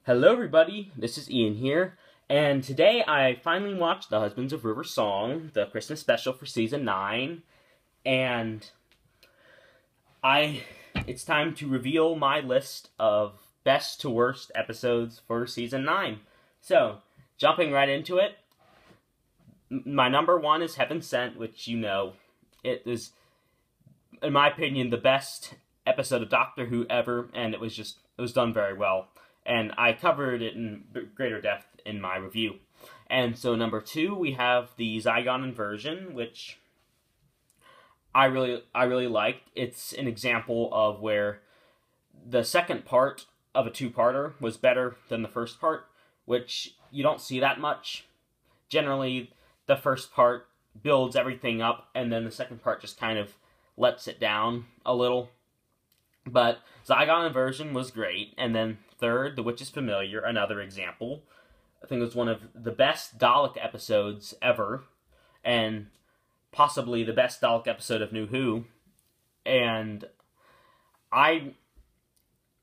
Hello everybody, this is Ian here, and today I finally watched The Husbands of River Song, the Christmas special for Season 9, and it's time to reveal my list of best to worst episodes for Season 9. So, jumping right into it, my number 1 is Heaven Sent, which you know, it is, in my opinion, the best episode of Doctor Who ever, and it was done very well. And I covered it in greater depth in my review. And so number 2, we have the Zygon inversion, which I really liked. It's an example of where the second part of a two-parter was better than the first part, which you don't see that much. Generally, the first part builds everything up, and then the second part just kind of lets it down a little. But Zygon inversion was great, and then third, The Witch is Familiar, another example. I think it was one of the best Dalek episodes ever, and possibly the best Dalek episode of New Who. And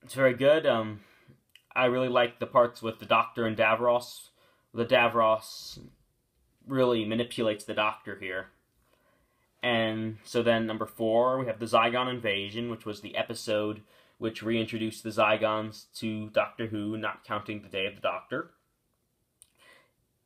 it's very good. I really like the parts with the Doctor and Davros. The Davros really manipulates the Doctor here. And so then number 4, we have the Zygon Invasion, which was the episode which reintroduced the Zygons to Doctor Who, not counting the Day of the Doctor.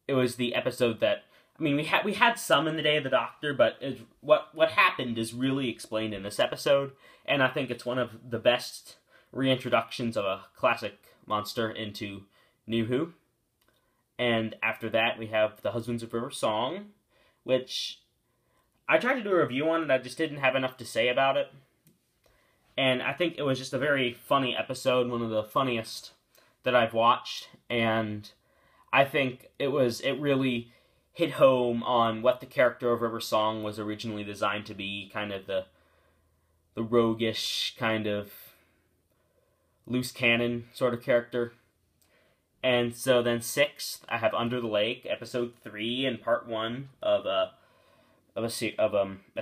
It was the episode that, I mean, we had some in the Day of the Doctor, but what happened is really explained in this episode, and I think it's one of the best reintroductions of a classic monster into New Who. And after that, we have The Husbands of River Song, which I tried to do a review on it, I just didn't have enough to say about it. And I think it was just a very funny episode, one of the funniest that I've watched, and I think it really hit home on what the character of River Song was originally designed to be, kind of the roguish, kind of loose cannon sort of character. And so then 6th, I have Under the Lake, episode 3 and part 1 of a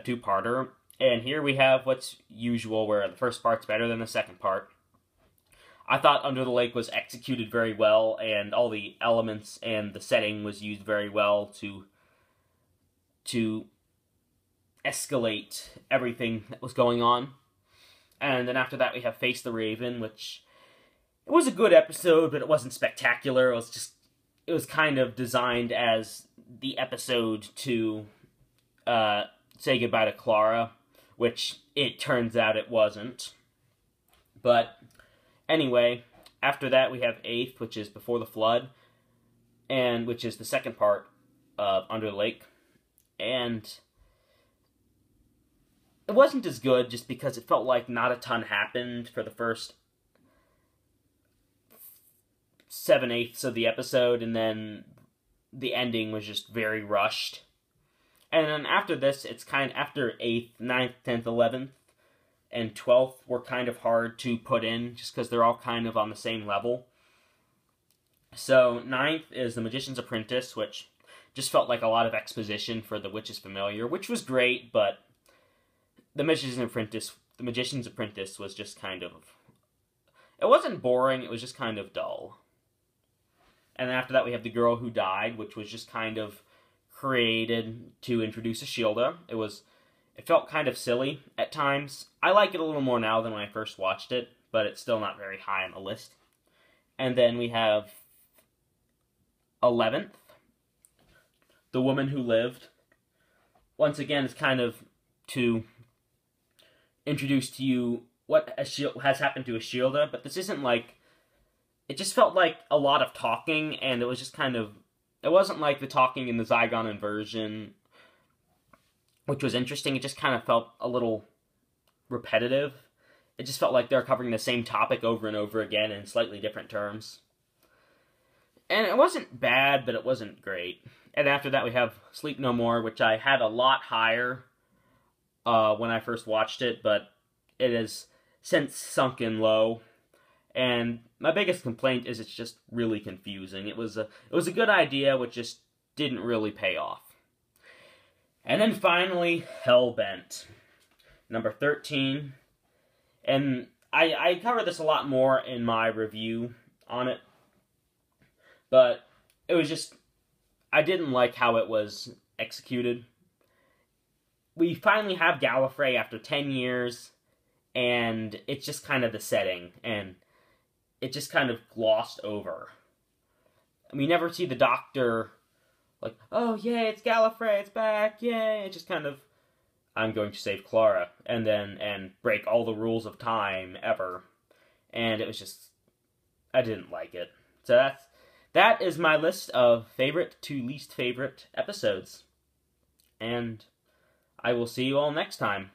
two-parter. And here we have what's usual, where the first part's better than the second part. I thought Under the Lake was executed very well, and all the elements and the setting was used very well to escalate everything that was going on. And then after that we have Face the Raven, which it was a good episode, but it wasn't spectacular. It was kind of designed as the episode to say goodbye to Clara, which it turns out it wasn't. But anyway, after that we have 8th, which is Before the Flood, and which is the second part of Under the Lake. And it wasn't as good just because it felt like not a ton happened for the first 7/8 of the episode, and then the ending was just very rushed. And then after this, it's after 8th, 9th, 10th, 11th, and 12th were kind of hard to put in, just because they're all kind of on the same level. So 9th is The Magician's Apprentice, which just felt like a lot of exposition for The Witch is Familiar, which was great, but The Magician's Apprentice was just kind of, it wasn't boring, it was just kind of dull. And after that we have The Girl Who Died, which was just kind of created to introduce Ashilda. It felt kind of silly at times. I like it a little more now than when I first watched it, but it's still not very high on the list. And then we have 11th, The Woman Who Lived. Once again, it's kind of to introduce to you what has happened to Ashilda, but this isn't like, it just felt like a lot of talking, and it was just kind of, it wasn't like the talking in the Zygon inversion, which was interesting. It just kind of felt a little repetitive. It just felt like they're covering the same topic over and over again in slightly different terms. And it wasn't bad, but it wasn't great. And after that we have Sleep No More, which I had a lot higher when I first watched it, but it has since sunk in low. And my biggest complaint is it's just really confusing. It was a good idea, which just didn't really pay off. And then finally, Hellbent, number 13. And I cover this a lot more in my review on it. But it was just, I didn't like how it was executed. We finally have Gallifrey after 10 years, and it's just kind of the setting, and it just kind of glossed over. We never see the Doctor like, oh yeah, it's Gallifrey, it's back, yay! It's just kind of, I'm going to save Clara, and break all the rules of time ever. And it was just, I didn't like it. So that is my list of favorite to least favorite episodes. And I will see you all next time.